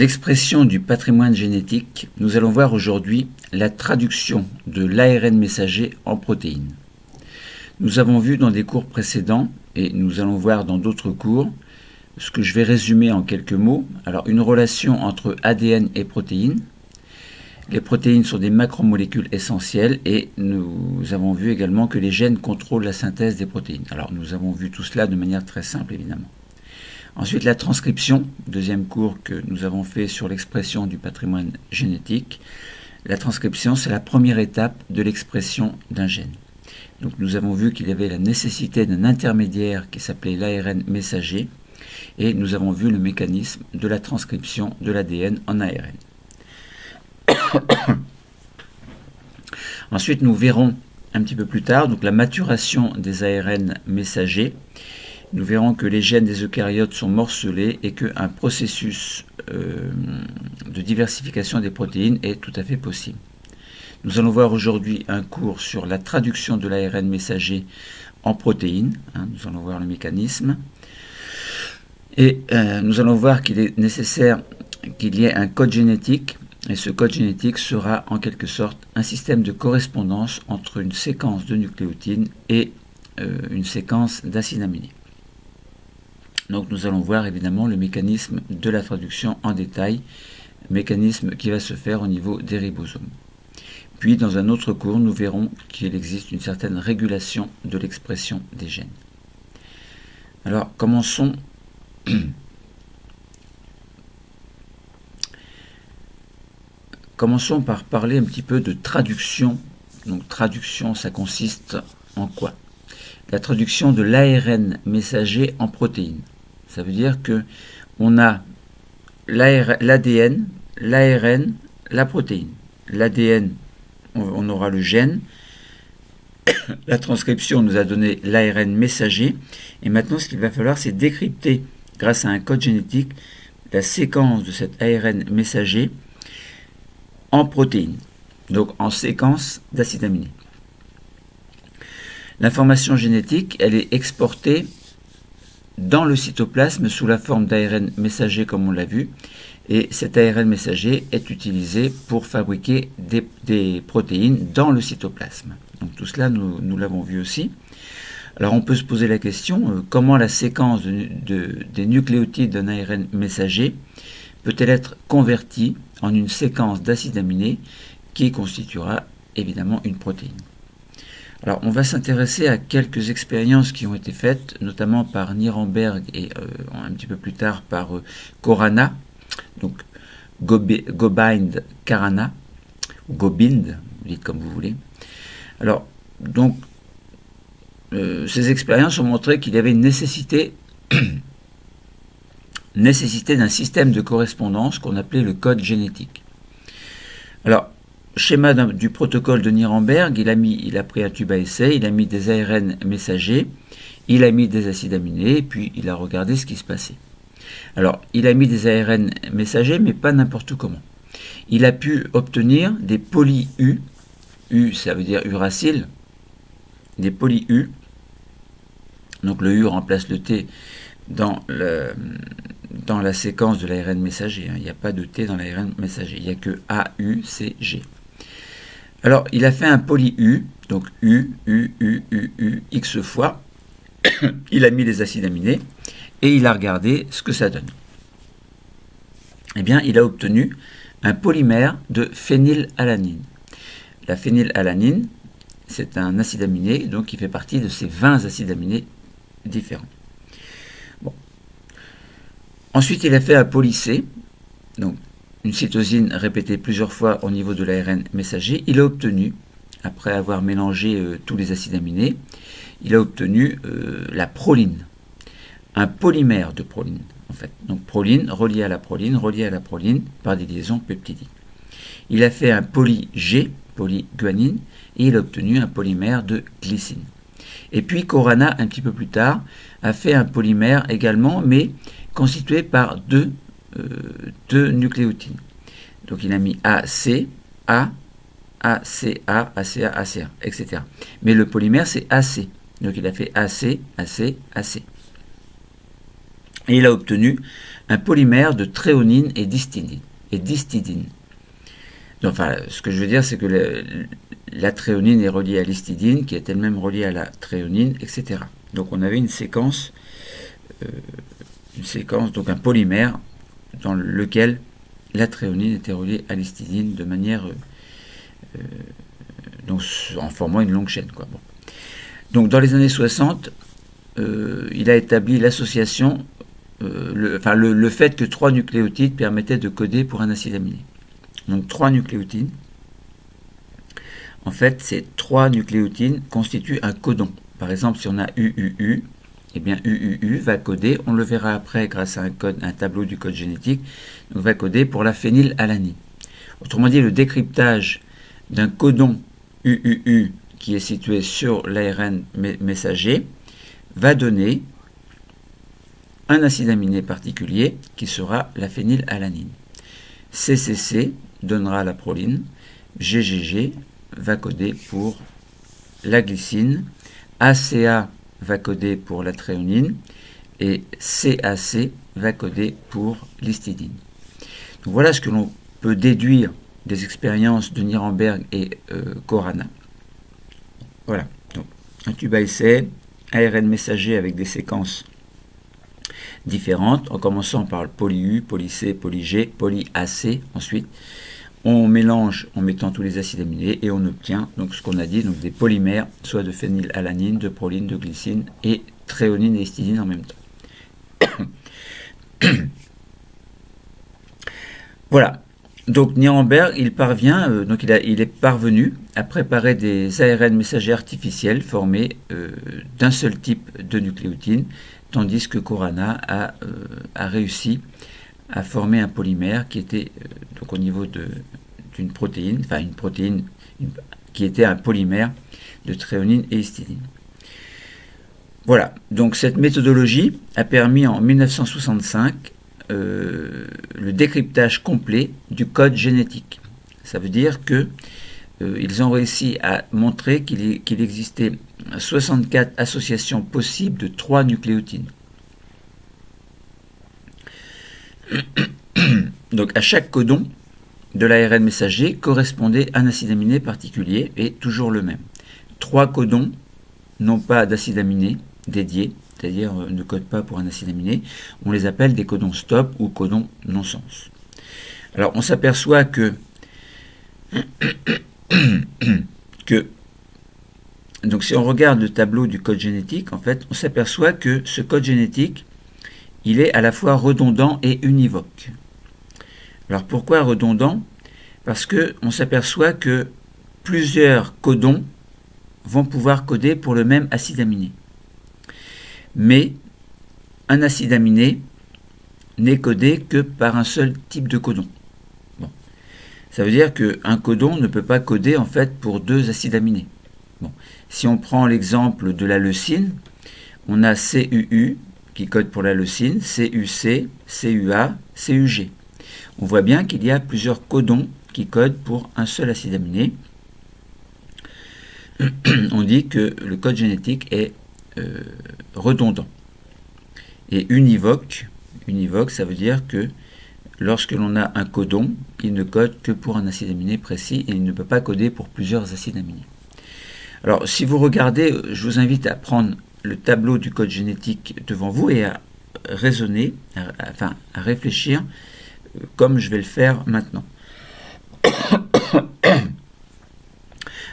l'expression du patrimoine génétique, nous allons voir aujourd'hui la traduction de l'ARN messager en protéines. Nous avons vu dans des cours précédents, et nous allons voir dans d'autres cours, ce que je vais résumer en quelques mots. Alors, une relation entre ADN et protéines. Les protéines sont des macromolécules essentielles et nous avons vu également que les gènes contrôlent la synthèse des protéines. Alors, nous avons vu tout cela de manière très simple, évidemment. Ensuite, la transcription, deuxième cours que nous avons fait sur l'expression du patrimoine génétique. La transcription, c'est la première étape de l'expression d'un gène. Donc, nous avons vu qu'il y avait la nécessité d'un intermédiaire qui s'appelait l'ARN messager et nous avons vu le mécanisme de la transcription de l'ADN en ARN. Ensuite, nous verrons un petit peu plus tard donc, la maturation des ARN messagers. Nous verrons que les gènes des eucaryotes sont morcelés et qu'un processus de diversification des protéines est tout à fait possible. Nous allons voir aujourd'hui un cours sur la traduction de l'ARN messager en protéines. Nous allons voir le mécanisme. Et nous allons voir qu'il est nécessaire qu'il y ait un code génétique. Et ce code génétique sera en quelque sorte un système de correspondance entre une séquence de nucléotides et une séquence d'acides aminés. Donc nous allons voir évidemment le mécanisme de la traduction en détail, mécanisme qui va se faire au niveau des ribosomes. Puis dans un autre cours, nous verrons qu'il existe une certaine régulation de l'expression des gènes. Alors commençons. Commençons par parler un petit peu de traduction. Donc traduction, ça consiste en quoi? La traduction de l'ARN messager en protéines. Ça veut dire que on a l'ADN, l'ARN, la protéine. L'ADN, on aura le gène. La transcription nous a donné l'ARN messager. Et maintenant, ce qu'il va falloir, c'est décrypter, grâce à un code génétique, la séquence de cet ARN messager en protéines, donc en séquence d'acides aminés. L'information génétique, elle est exportée dans le cytoplasme sous la forme d'ARN messager comme on l'a vu, et cet ARN messager est utilisé pour fabriquer des protéines dans le cytoplasme. Donc tout cela, nous l'avons vu aussi. Alors on peut se poser la question, comment la séquence des nucléotides d'un ARN messager peut-elle être convertie en une séquence d'acides aminés qui constituera évidemment une protéine. Alors on va s'intéresser à quelques expériences qui ont été faites, notamment par Nirenberg et un petit peu plus tard par Khorana, donc Gobind-Khorana, ou Gobind, vous dites comme vous voulez. Alors, donc, ces expériences ont montré qu'il y avait une nécessité d'un système de correspondance qu'on appelait le code génétique. Alors, schéma du protocole de Nirenberg, il a pris un tube à essai, il a mis des ARN messagers, il a mis des acides aminés, et puis il a regardé ce qui se passait. Alors, il a mis des ARN messagers, mais pas n'importe comment. Il a pu obtenir des poly-U, U ça veut dire uracile, des poly-U, donc le U remplace le T dans la séquence de l'ARN messager. Il n'y a pas de T dans l'ARN messager. Il n'y a que A, U, C, G. Alors, il a fait un poly-U, donc U, U, U, U, U, X fois. Il a mis les acides aminés et il a regardé ce que ça donne. Eh bien, il a obtenu un polymère de phénylalanine. La phénylalanine, c'est un acide aminé, donc qui fait partie de ces 20 acides aminés différents. Bon. Ensuite, il a fait un poly-C, donc une cytosine répétée plusieurs fois au niveau de l'ARN messager. Il a obtenu, après avoir mélangé tous les acides aminés, il a obtenu la proline, un polymère de proline, en fait. Donc proline relié à la proline par des liaisons peptidiques. Il a fait un poly-G, polyguanine, et il a obtenu un polymère de glycine. Et puis Khorana, un petit peu plus tard, a fait un polymère également, mais constitué par deux nucléotides. Donc il a mis AC, A, ACA, ACA, ACA, etc. Mais le polymère, c'est AC. Donc il a fait AC, AC, AC. Et il a obtenu un polymère de tréonine et d'histidine. Enfin, ce que je veux dire, c'est que la tréonine est reliée à l'histidine, qui est elle-même reliée à la tréonine, etc. Donc on avait une séquence, donc un polymère dans lequel la tréonine était reliée à l'histidine de manière, donc en formant une longue chaîne, quoi. Bon. Donc dans les années 60, il a établi l'association, le fait que 3 nucléotides permettaient de coder pour un acide aminé. Donc 3 nucléotides. En fait, ces 3 nucléotides constituent un codon. Par exemple, si on a UUU, eh bien UUU va coder, on le verra après grâce à un tableau du code génétique, donc va coder pour la phénylalanine. Autrement dit, le décryptage d'un codon UUU qui est situé sur l'ARN messager va donner un acide aminé particulier qui sera la phénylalanine. CCC donnera la proline, GGG va coder pour la glycine, ACA va coder pour la tréonine et CAC va coder pour l'histidine. Donc voilà ce que l'on peut déduire des expériences de Nirenberg et Khorana. Voilà, donc un tube à essai, ARN messager avec des séquences différentes, en commençant par le poly-U, poly-C, poly-G, poly-AC ensuite. On mélange en mettant tous les acides aminés et on obtient donc ce qu'on a dit, donc des polymères, soit de phénylalanine, de proline, de glycine et tréonine et histidine en même temps. Voilà. Donc Nirenberg, il parvient, il est parvenu à préparer des ARN messagers artificiels formés d'un seul type de nucléotide, tandis que Khorana a réussi à former un polymère qui était donc au niveau d'une protéine, enfin une protéine qui était un polymère de tréonine et histidine. Voilà, donc cette méthodologie a permis en 1965 le décryptage complet du code génétique. Ça veut dire que ils ont réussi à montrer qu'il existait 64 associations possibles de 3 nucléotides. Donc à chaque codon de l'ARN messager correspondait un acide aminé particulier et toujours le même. 3 codons n'ont pas d'acide aminé dédié, c'est-à-dire ne codent pas pour un acide aminé. On les appelle des codons stop ou codons non-sens. Alors on s'aperçoit que donc si on regarde le tableau du code génétique, en fait, on s'aperçoit que ce code génétique, il est à la fois redondant et univoque. Alors pourquoi redondant? Parce qu'on s'aperçoit que plusieurs codons vont pouvoir coder pour le même acide aminé. Mais un acide aminé n'est codé que par un seul type de codon. Bon. Ça veut dire qu'un codon ne peut pas coder en fait pour 2 acides aminés. Bon. Si on prend l'exemple de la leucine, on a CUU qui code pour la leucine, CUC, CUA, CUG. On voit bien qu'il y a plusieurs codons qui codent pour un seul acide aminé. On dit que le code génétique est redondant. Et univoque, ça veut dire que lorsque l'on a un codon, il ne code que pour un acide aminé précis et il ne peut pas coder pour plusieurs acides aminés. Alors, si vous regardez, je vous invite à prendre le tableau du code génétique devant vous et à raisonner, à réfléchir comme je vais le faire maintenant.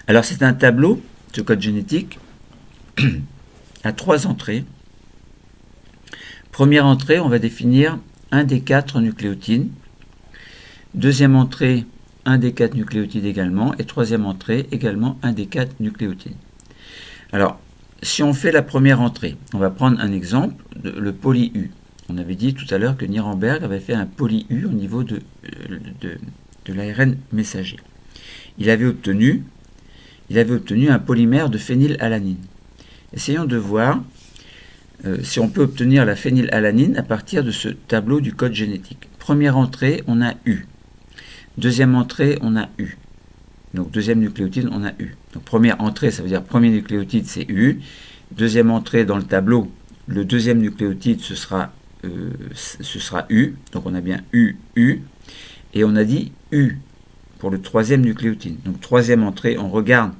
Alors, c'est un tableau, ce code génétique, à 3 entrées. Première entrée, on va définir un des 4 nucléotides. Deuxième entrée, un des 4 nucléotides également. Et troisième entrée, également un des 4 nucléotides. Alors, si on fait la première entrée, on va prendre un exemple, le poly-U. On avait dit tout à l'heure que Nirenberg avait fait un poly-U au niveau de l'ARN messager. Il avait obtenu un polymère de phénylalanine. Essayons de voir si on peut obtenir la phénylalanine à partir de ce tableau du code génétique. Première entrée, on a U. Deuxième entrée, on a U. Donc deuxième nucléotide, on a U. Donc première entrée, ça veut dire premier nucléotide, c'est U. Deuxième entrée dans le tableau, le deuxième nucléotide, ce sera ce sera U, donc on a bien U, U, et on a dit U pour le troisième nucléotide. Donc troisième entrée, on regarde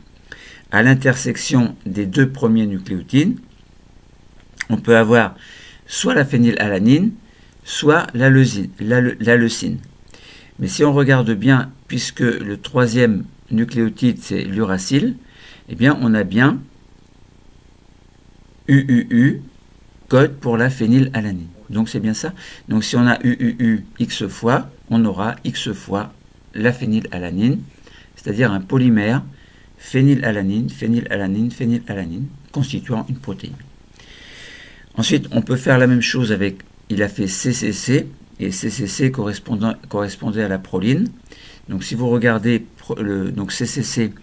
à l'intersection des deux premiers nucléotides, on peut avoir soit la phénylalanine, soit la leucine. Mais si on regarde bien, puisque le troisième nucléotide c'est l'uracile, eh bien on a bien UUU, code pour la phénylalanine. Donc c'est bien ça. Donc si on a UUU X fois, on aura X fois la phénylalanine, c'est-à-dire un polymère phénylalanine, phénylalanine, phénylalanine, constituant une protéine. Ensuite, on peut faire la même chose avec, il a fait CCC, et CCC correspondait à la proline. Donc si vous regardez, donc CCC,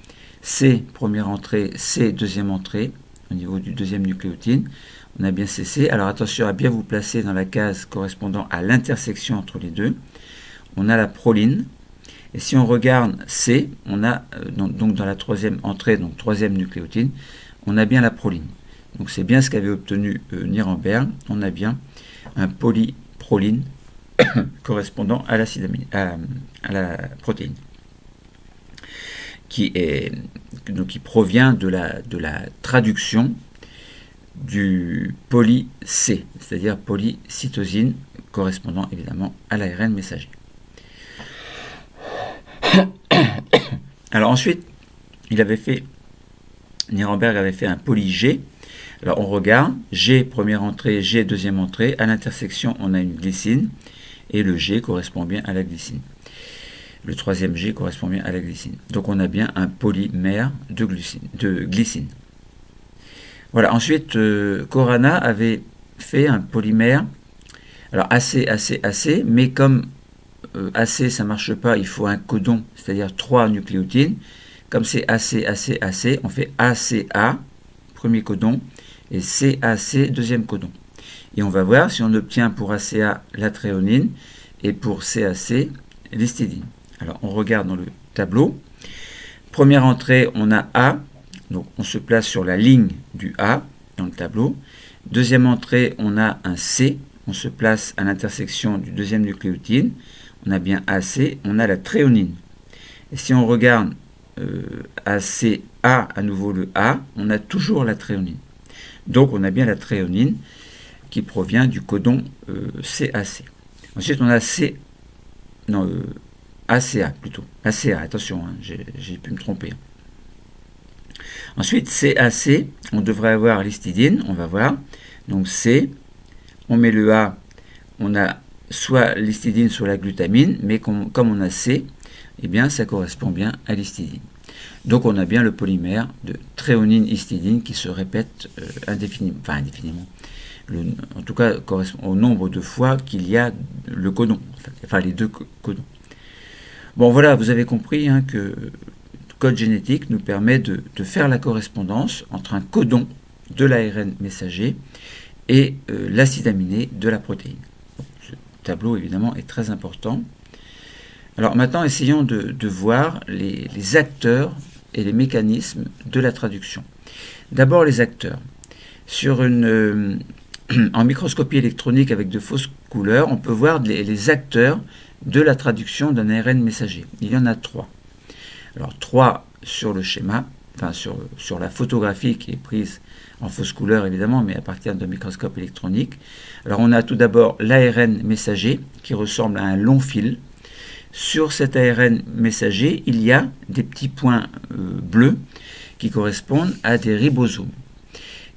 C première entrée, C deuxième entrée, au niveau du deuxième nucléotide, on a bien CC. Alors attention à bien vous placer dans la case correspondant à l'intersection entre les deux. On a la proline. Et si on regarde C, on a donc dans la troisième entrée, donc troisième nucléotide, on a bien la proline. Donc c'est bien ce qu'avait obtenu Nirenberg. On a bien un polyproline correspondant à l'acide aminé, à la protéine, qui provient de la traduction du poly-C, c'est-à-dire polycytosine, correspondant évidemment à l'ARN messager. Alors ensuite, Nirenberg avait fait un poly-G. Alors on regarde, G première entrée, G deuxième entrée, à l'intersection on a une glycine, et le G correspond bien à la glycine. Le troisième G correspond bien à la glycine. Donc on a bien un polymère de glycine. Voilà, ensuite Khorana avait fait un polymère, alors AC, mais comme AC ça ne marche pas, il faut un codon, c'est-à-dire 3 nucléotides. Comme c'est AC, on fait ACA, premier codon, et CAC, deuxième codon. Et on va voir si on obtient pour ACA la thréonine et pour CAC l'histidine. Alors on regarde dans le tableau. Première entrée, on a A, donc on se place sur la ligne du A dans le tableau. Deuxième entrée, on a un C, on se place à l'intersection du deuxième nucléotide. On a bien AC, on a la thréonine. Et si on regarde ACA, à nouveau le A, on a toujours la thréonine. Donc on a bien la thréonine qui provient du codon CAC. Ensuite on a ACA plutôt. ACA, attention, hein, j'ai pu me tromper. Ensuite CAC, on devrait avoir l'histidine, on va voir. Donc C, on met le A, on a soit l'histidine, soit la glutamine, mais comme on a C, eh bien ça correspond bien à l'histidine. Donc on a bien le polymère de thréonine-histidine qui se répète indéfiniment, en tout cas correspond au nombre de fois qu'il y a le codon, enfin les deux codons. Bon voilà, vous avez compris hein, que le code génétique nous permet de faire la correspondance entre un codon de l'ARN messager et l'acide aminé de la protéine. Donc, ce tableau évidemment est très important. Alors maintenant essayons de voir les acteurs et les mécanismes de la traduction. D'abord les acteurs. En microscopie électronique avec de fausses couleurs, on peut voir les acteurs de la traduction d'un ARN messager. Il y en a 3. Alors 3 sur le schéma, enfin sur la photographie qui est prise en fausse couleur évidemment, mais à partir d'un microscope électronique. Alors on a tout d'abord l'ARN messager qui ressemble à un long fil. Sur cet ARN messager, il y a des petits points bleus qui correspondent à des ribosomes.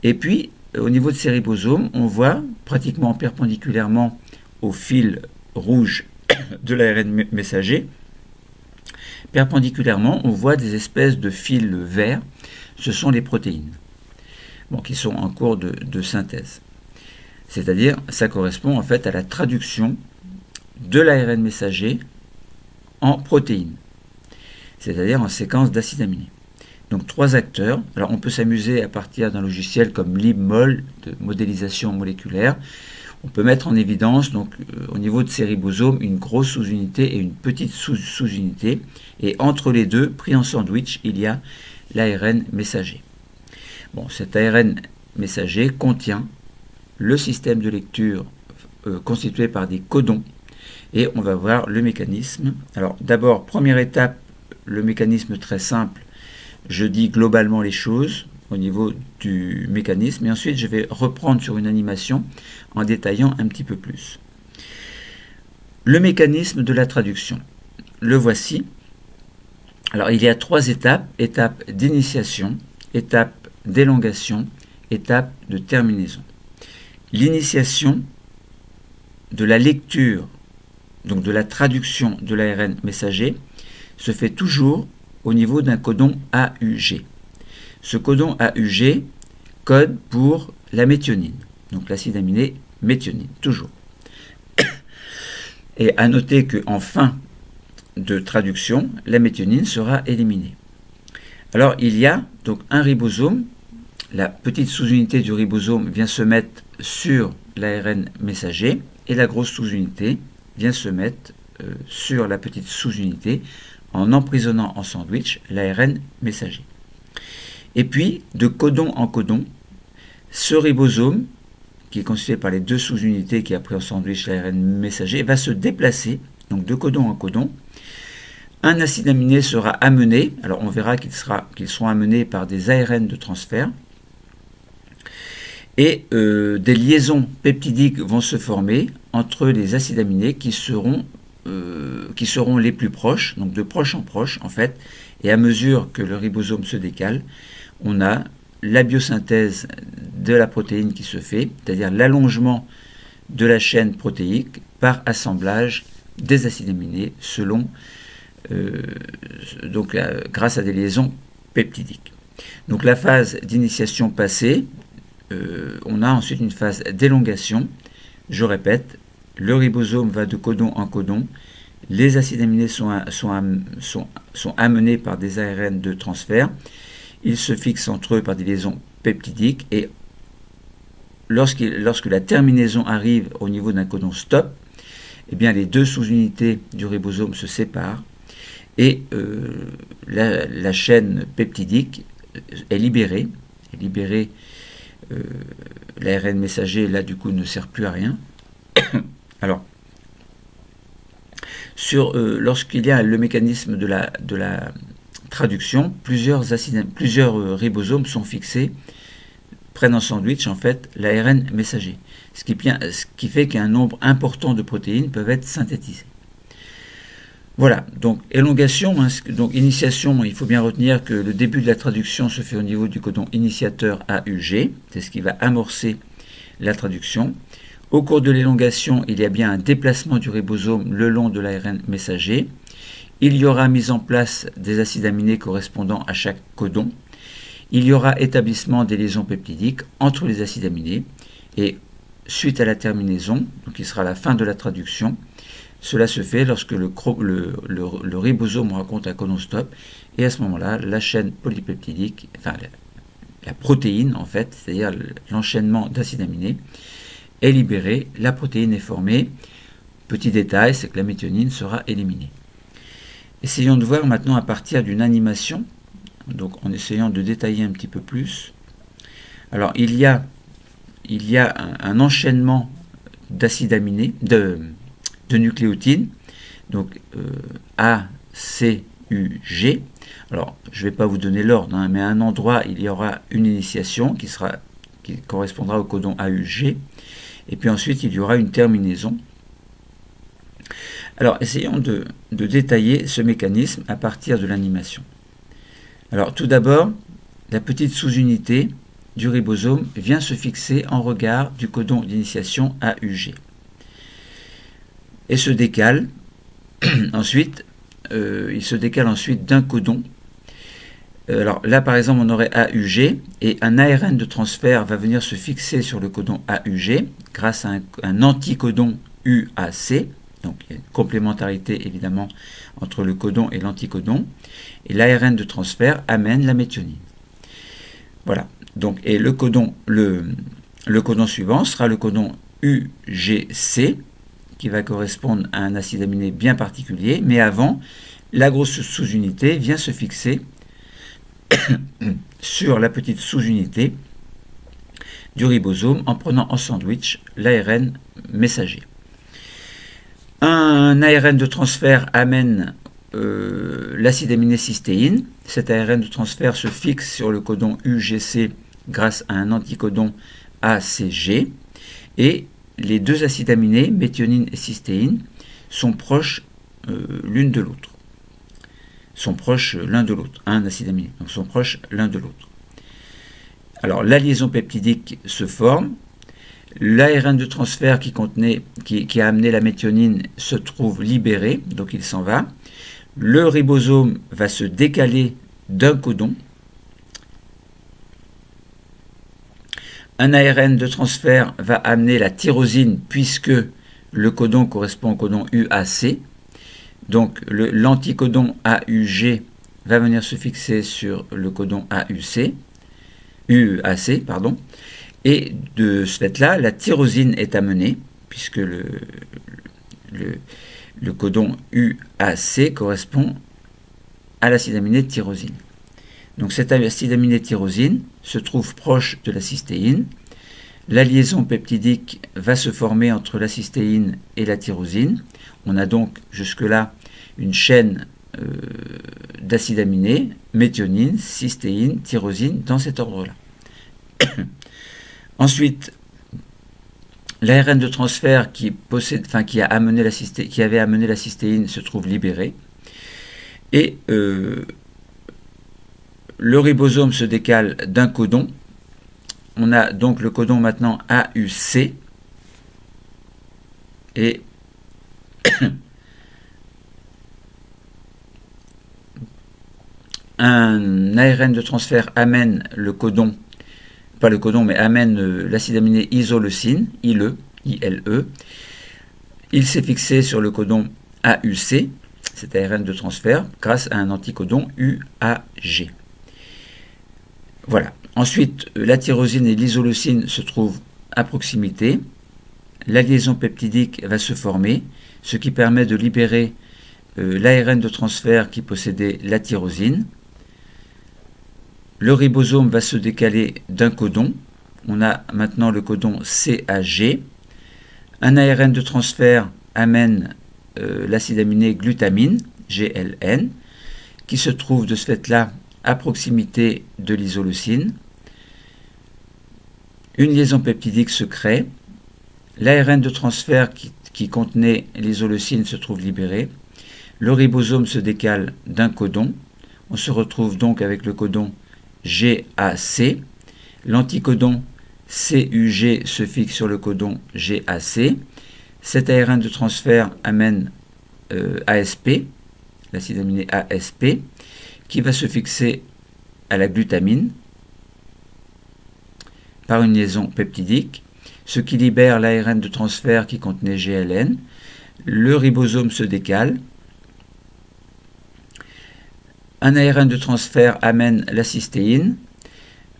Et puis, au niveau de ces ribosomes, on voit pratiquement perpendiculairement au fil rouge de l'ARN messager, perpendiculairement, on voit des espèces de fils verts. Ce sont les protéines, bon, qui sont en cours de synthèse. C'est-à-dire, ça correspond en fait à la traduction de l'ARN messager en protéines, c'est-à-dire en séquence d'acides aminés. Donc 3 acteurs. Alors on peut s'amuser à partir d'un logiciel comme LibMol de modélisation moléculaire. On peut mettre en évidence donc au niveau de ces ribosomes une grosse sous-unité et une petite sous-unité. Et entre les deux, pris en sandwich, il y a l'ARN messager. Bon, cet ARN messager contient le système de lecture constitués par des codons. Et on va voir le mécanisme. Alors d'abord, première étape, le mécanisme très simple. Je dis globalement les choses au niveau du mécanisme. Et ensuite, je vais reprendre sur une animation en détaillant un petit peu plus. Le mécanisme de la traduction. Le voici. Alors il y a 3 étapes. Étape d'initiation, étape d'élongation, étape de terminaison. L'initiation de la lecture, donc de la traduction de l'ARN messager, se fait toujours au niveau d'un codon AUG. Ce codon AUG code pour la méthionine, donc l'acide aminé méthionine, toujours. Et à noter qu'en fin de traduction, la méthionine sera éliminée. Alors il y a donc un ribosome, la petite sous-unité du ribosome vient se mettre sur l'ARN messager et la grosse sous-unité vient se mettre sur la petite sous-unité en emprisonnant en sandwich l'ARN messager. Et puis, de codon en codon, ce ribosome, qui est constitué par les 2 sous-unités qui a pris en sandwich l'ARN messager, va se déplacer, donc de codon en codon. Un acide aminé sera amené, alors on verra qu'ils seront amenés par des ARN de transfert, et des liaisons peptidiques vont se former entre les acides aminés qui seront les plus proches, donc de proche en proche en fait, et à mesure que le ribosome se décale, on a la biosynthèse de la protéine qui se fait, c'est-à-dire l'allongement de la chaîne protéique par assemblage des acides aminés selon grâce à des liaisons peptidiques. Donc la phase d'initiation passée, on a ensuite une phase d'élongation. Je répète, le ribosome va de codon en codon, les acides aminés sont amenés par des ARN de transfert, ils se fixent entre eux par des liaisons peptidiques et lorsque la terminaison arrive au niveau d'un codon stop, eh bien les 2 sous-unités du ribosome se séparent et la chaîne peptidique est libérée. L'ARN messager là du coup ne sert plus à rien. Alors lorsqu'il y a le mécanisme de la traduction, plusieurs ribosomes sont fixés, prennent en sandwich en fait l'ARN messager, ce qui fait qu'un nombre important de protéines peuvent être synthétisées. Voilà, donc élongation, donc initiation, il faut bien retenir que le début de la traduction se fait au niveau du codon initiateur AUG, c'est ce qui va amorcer la traduction. Au cours de l'élongation, il y a bien un déplacement du ribosome le long de l'ARN messager. Il y aura mise en place des acides aminés correspondant à chaque codon. Il y aura établissement des liaisons peptidiques entre les acides aminés. Et suite à la terminaison, donc qui sera la fin de la traduction, cela se fait lorsque le ribosome rencontre un codon stop. Et à ce moment-là, la chaîne polypeptidique, enfin la protéine en fait, c'est-à-dire l'enchaînement d'acides aminés, est libérée, la protéine est formée. Petit détail, c'est que la méthionine sera éliminée. Essayons de voir maintenant à partir d'une animation, donc en essayant de détailler un petit peu plus. Alors il y a un enchaînement d'acides aminés, de nucléotides, donc A, C, U, G. Alors je ne vais pas vous donner l'ordre, mais à un endroit il y aura une initiation qui correspondra au codon AUG, et puis ensuite il y aura une terminaison. Alors, essayons de détailler ce mécanisme à partir de l'animation. Alors, tout d'abord, la petite sous-unité du ribosome vient se fixer en regard du codon d'initiation AUG. Et se décale. Ensuite, il se décale ensuite d'un codon. Alors là, par exemple, on aurait AUG, et un ARN de transfert va venir se fixer sur le codon AUG grâce à un anticodon UAC. Donc il y a une complémentarité évidemment entre le codon et l'anticodon. Et l'ARN de transfert amène la méthionine. Voilà. Donc, et le codon suivant sera le codon UGC, qui va correspondre à un acide aminé bien particulier. Mais avant, la grosse sous-unité vient se fixer sur la petite sous-unité du ribosome en prenant en sandwich l'ARN messager. Un ARN de transfert amène l'acide aminé cystéine. Cet ARN de transfert se fixe sur le codon UGC grâce à un anticodon ACG. Et les deux acides aminés, méthionine et cystéine, sont proches l'une de l'autre. Sont proches l'un de l'autre. Un acide aminé. Donc sont proches l'un de l'autre. Alors la liaison peptidique se forme. L'ARN de transfert qui a amené la méthionine se trouve libéré, donc il s'en va. Le ribosome va se décaler d'un codon. Un ARN de transfert va amener la tyrosine puisque le codon correspond au codon UAC. Donc l'anticodon AUG va venir se fixer sur le codon UAC, pardon. Et de ce fait-là, la tyrosine est amenée, puisque le codon UAC correspond à l'acide aminé de tyrosine. Donc cet acide aminé de tyrosine se trouve proche de la cystéine. La liaison peptidique va se former entre la cystéine et la tyrosine. On a donc jusque-là une chaîne d'acides aminés, méthionine, cystéine, tyrosine, dans cet ordre-là. Ensuite, l'ARN de transfert qui avait amené la cystéine se trouve libéré. Et le ribosome se décale d'un codon. On a donc le codon maintenant AUC. Et un ARN de transfert amène le codon, pas le codon, mais amène l'acide aminé isoleucine, ILE. Il s'est fixé sur le codon AUC, cet ARN de transfert, grâce à un anticodon UAG. Voilà. Ensuite, la tyrosine et l'isoleucine se trouvent à proximité. La liaison peptidique va se former, ce qui permet de libérer l'ARN de transfert qui possédait la tyrosine. Le ribosome va se décaler d'un codon. On a maintenant le codon CAG. Un ARN de transfert amène l'acide aminé glutamine, GLN, qui se trouve de ce fait-là à proximité de l'isoleucine. Une liaison peptidique se crée. L'ARN de transfert qui contenait l'isoleucine se trouve libéré. Le ribosome se décale d'un codon. On se retrouve donc avec le codon GAC. L'anticodon CUG se fixe sur le codon GAC. Cet ARN de transfert amène ASP, l'acide aminé ASP, qui va se fixer à la glutamine par une liaison peptidique, ce qui libère l'ARN de transfert qui contenait GLN. Le ribosome se décale. Un ARN de transfert amène la cystéine,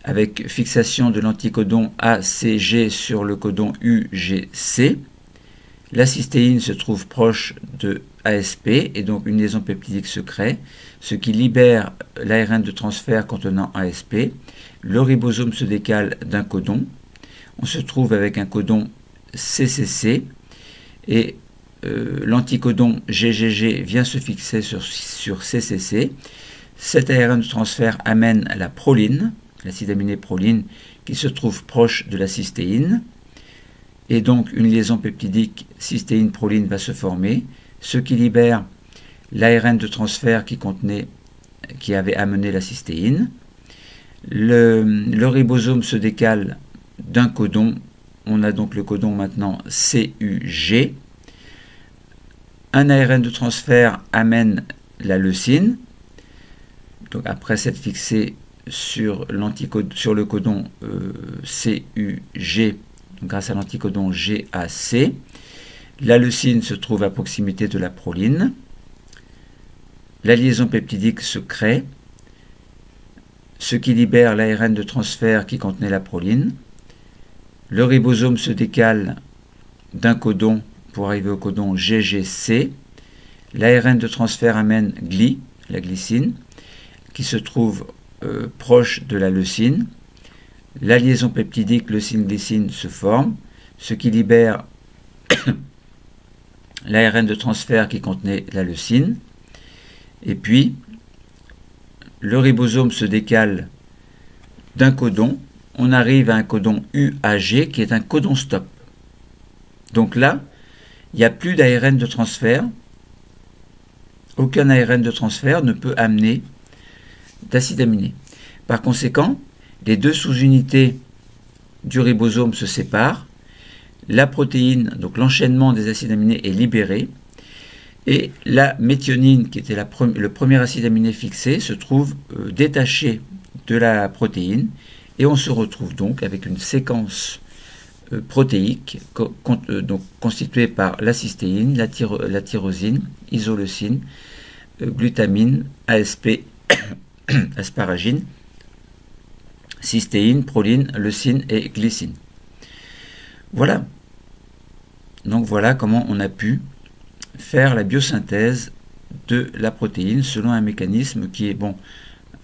avec fixation de l'anticodon ACG sur le codon UGC. La cystéine se trouve proche de ASP et donc une liaison peptidique se crée, ce qui libère l'ARN de transfert contenant ASP. Le ribosome se décale d'un codon. On se trouve avec un codon CCC et l'anticodon GGG vient se fixer sur CCC. Cet ARN de transfert amène la proline, l'acide aminé proline, qui se trouve proche de la cystéine. Et donc une liaison peptidique cystéine-proline va se former, ce qui libère l'ARN de transfert qui avait amené la cystéine. Le ribosome se décale d'un codon. On a donc le codon maintenant CUG. Un ARN de transfert amène la leucine. Donc après s'être fixé sur le codon CUG, grâce à l'anticodon GAC, la leucine se trouve à proximité de la proline. La liaison peptidique se crée, ce qui libère l'ARN de transfert qui contenait la proline. Le ribosome se décale d'un codon pour arriver au codon GGC. L'ARN de transfert amène GLI, la glycine, qui se trouve proche de la leucine. la liaison peptidique leucine-glycine se forme, ce qui libère l'ARN de transfert qui contenait la leucine. Et puis, le ribosome se décale d'un codon. On arrive à un codon UAG qui est un codon stop. Donc là, il n'y a plus d'ARN de transfert. Aucun ARN de transfert ne peut amener d'acide aminé. Par conséquent, les deux sous-unités du ribosome se séparent. La protéine, donc l'enchaînement des acides aminés, est libéré. Et la méthionine, qui était le premier acide aminé fixé, se trouve détaché de la protéine. Et on se retrouve donc avec une séquence protéique donc constituée par la cystéine, la tyrosine, isoleucine, glutamine, ASP, asparagine, cystéine, proline, leucine et glycine. Voilà. Donc voilà comment on a pu faire la biosynthèse de la protéine selon un mécanisme qui est bon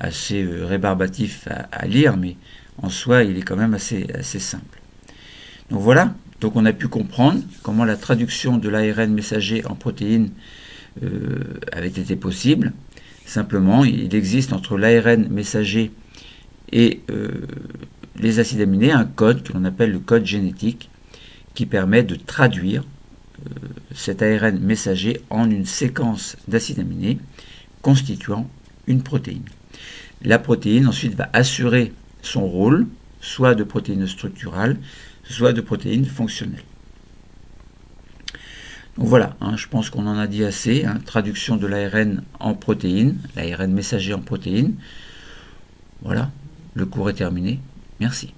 assez rébarbatif à lire, mais en soi il est quand même assez simple. Donc voilà, donc on a pu comprendre comment la traduction de l'ARN messager en protéine avait été possible. Simplement, il existe entre l'ARN messager et les acides aminés un code que l'on appelle le code génétique qui permet de traduire cet ARN messager en une séquence d'acides aminés constituant une protéine. La protéine ensuite va assurer son rôle, soit de protéine structurale, soit de protéine fonctionnelle. Donc voilà, je pense qu'on en a dit assez. Traduction de l'ARN en protéine, l'ARN messager en protéine. Voilà, le cours est terminé. Merci.